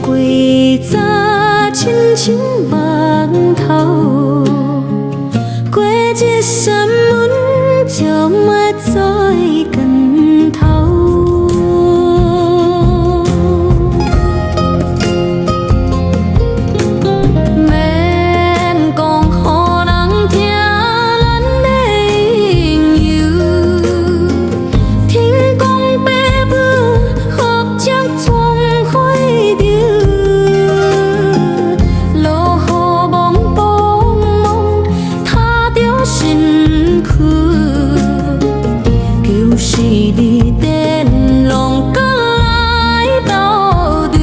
过早，亲像梦头，过一扇门就莫再回头。免讲予人听咱的应由，天公伯母合掌创花着，落雨蒙蒙蒙，踏着身躯，就是你电浪搁来斗阵。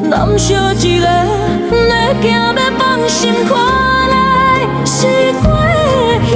难惜一个要行要放心看来是过去。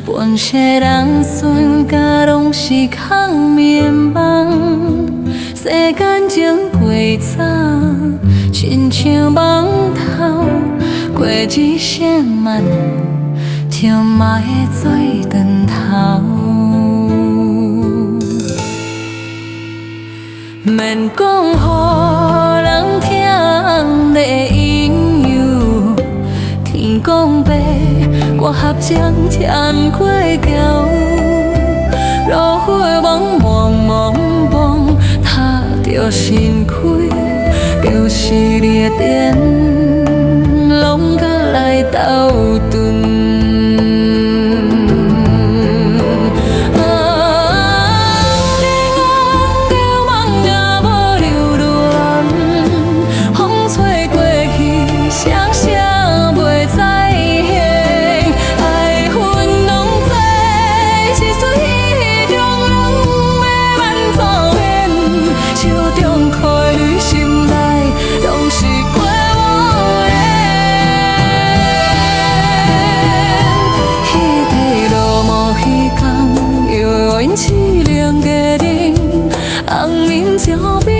本世人孙家拢是空眠梦，世间情过早，亲像梦头，过一扇门就莫会再回头。免讲予人听的应由，天公伯我合掌添过桥，落雨蒙蒙蒙蒙，踏着身躯，就是你的电，拢搁来斗阵。何必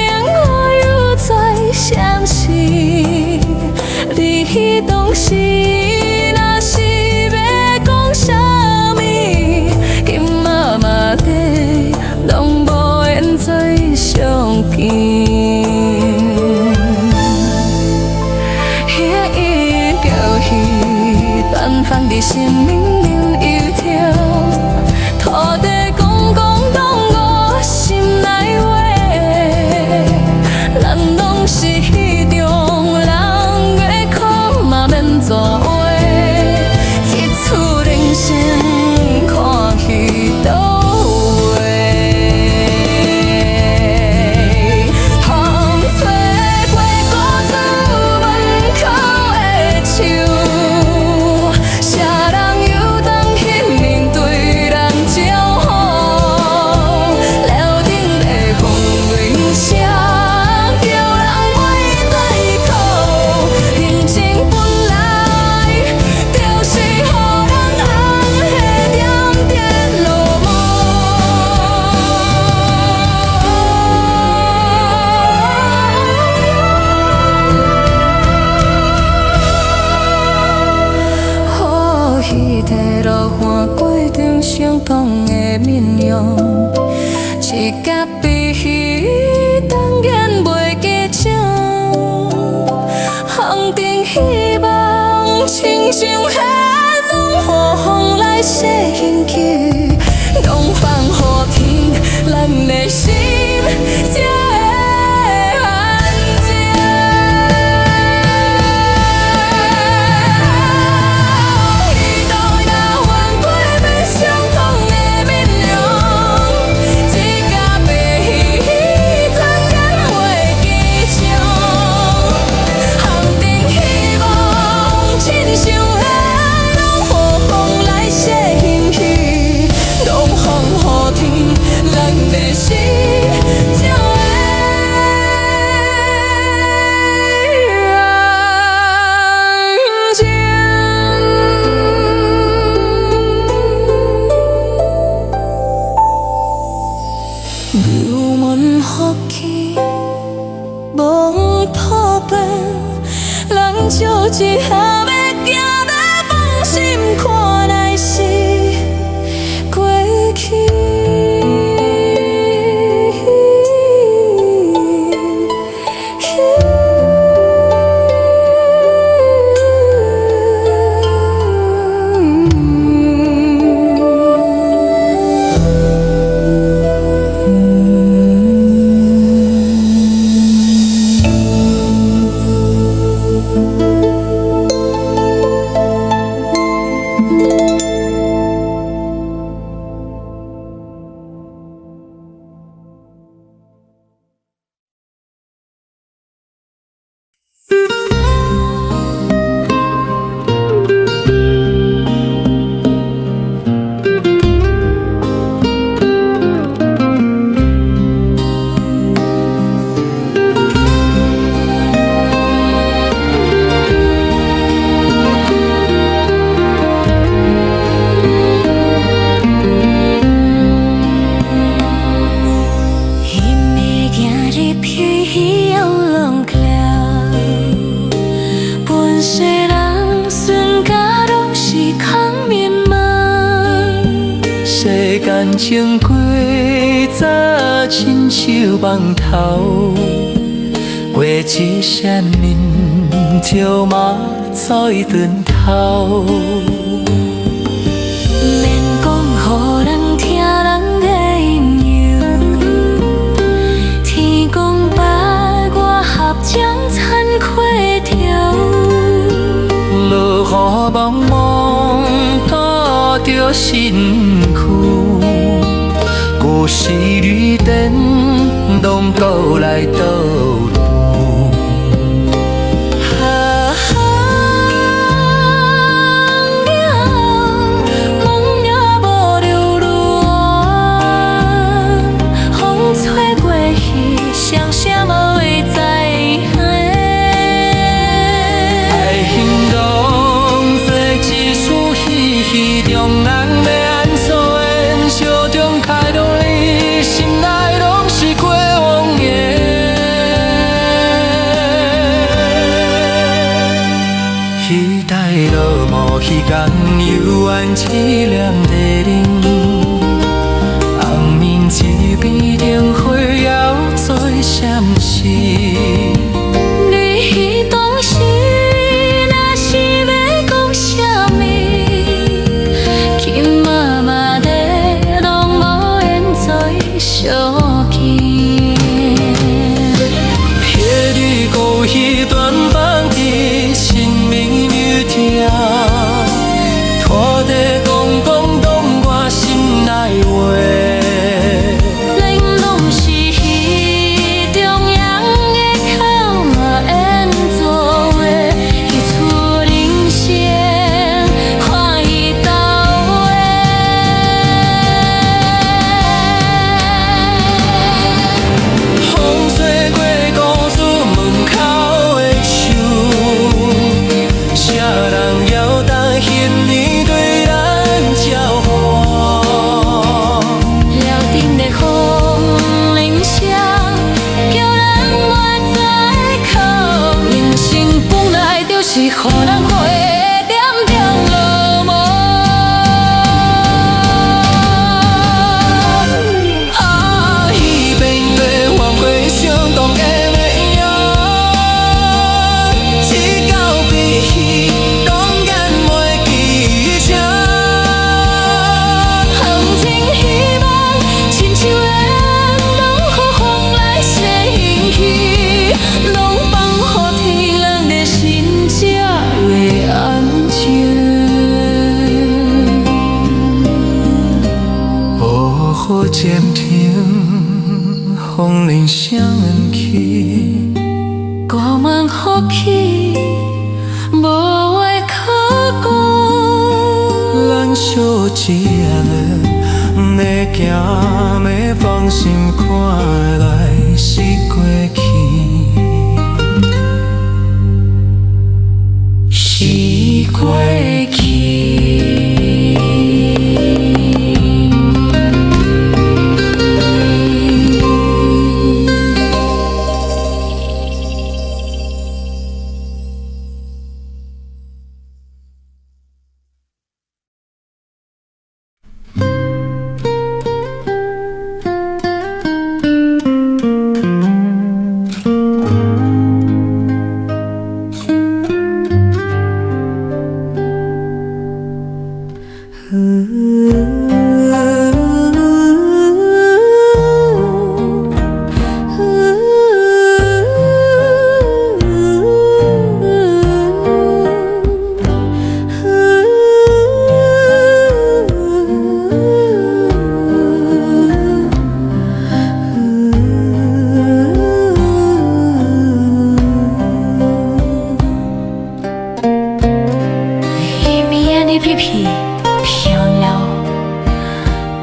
让我又再相信？你当时若是要讲啥物，今仔嘛底拢无缘再相见。远放伫心明明油条，土地公公讲我心内话，咱拢是彼中人，月苦嘛免作话，彼厝人生看去倒。相同的面容，一甲比鱼当然袂加种，风中希望亲像海拢予风来洗身躯，拢放予天，咱的心才会安静。伊都若换过要相同的面容，一甲白鱼怎敢袂记上？风中希望亲像海拢予风来洗身躯，拢放予天，咱的心才会安静。流门福气，望破病，人少一下要行要放心看来是过去。情过早，亲像梦头，过一声面，就嘛再转头。免讲予人听人的因由，天公伯我合将残亏掉，落雨茫茫带着身躯。故事旅程拢倒来倒去，梦也无留路远，风吹过去，双声无会再响。爱行动做一出戏，戏中人要安怎演，笑中开落。心内拢是过往。彼天犹原凄凉地冷，红棉一边灯火摇做闪烁。你当时若是要讲啥物，紧妈妈的拢无缘做相见。彼日过彼段放伫心明流听，土地公公懂我心内话。是予人花点点落寞，彼边月换过相同的模样，一到悲喜，拢眼袂记声。红尘希望，亲像缘，拢予风来洗引去，拢放予天人的心才会安静。雾雨渐停，风铃声远去，孤门福气，无话可讲。咱小一个在行，要放心看会来是过去。是过去。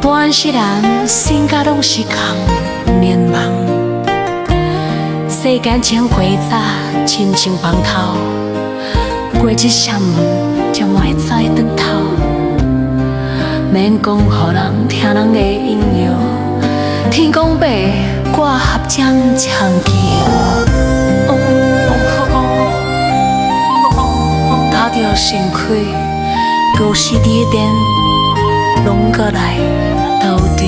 半世人心甲拢是空眠梦，世间千回早，亲像房头，过一扇门，才莫会再转头。免讲予人听人的应摇，天公伯我合掌唱桥。打着身躯，旧时地点，拢过来。斗阵，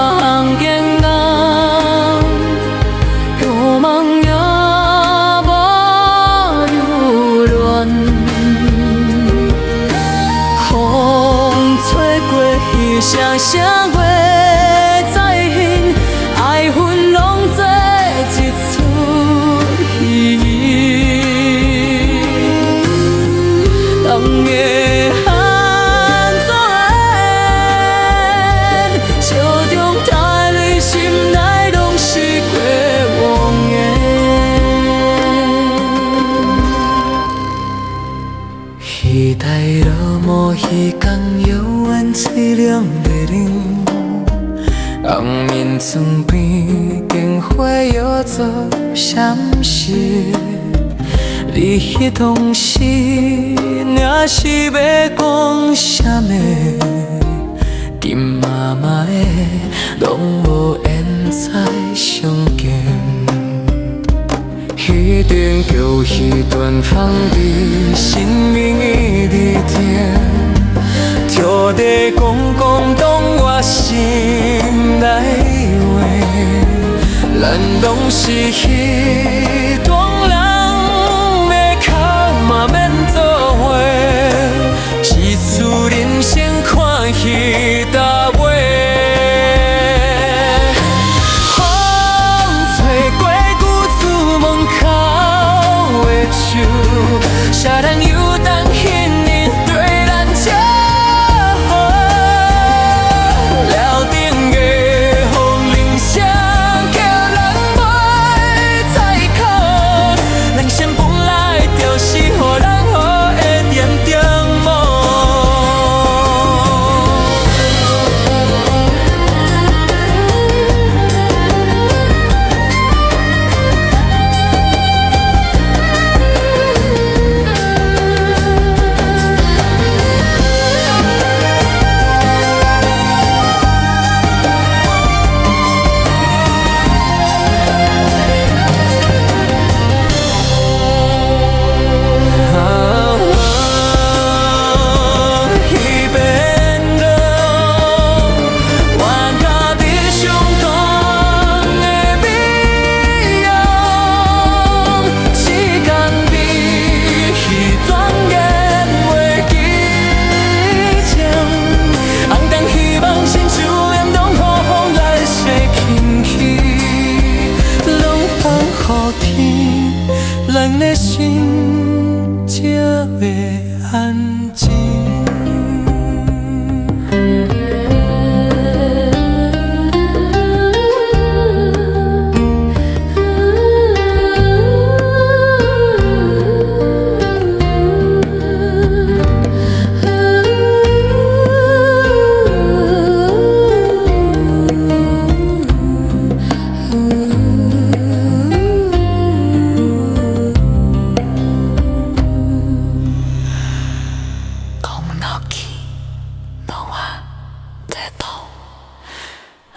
红颜暗，有梦也无留恋。风吹过彼声声话再现，爱恨拢做一出戏。人会安怎演？笑中带泪，心内拢是过往的。期待落寞，彼天犹原凄凉地冷。红棉床边，灯火摇作闪烁。你迄当时，若是要讲啥物，甜麻麻的，拢无缘再相见。彼定叫彼段放伫生命的日程，跳地讲讲当我心内话，咱拢是彼段人，要哭嘛免做伙，一次人生看彼搭尾。啥人有当彼年对咱照了顶的风铃声，叫人袂再哭。人生本来就是予人好的点点梦。人的心才会安静。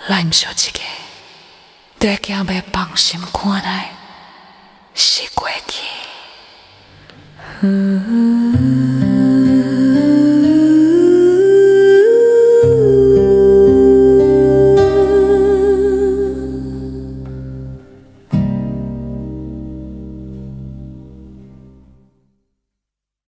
咱相一个，在行要放心看待是过去。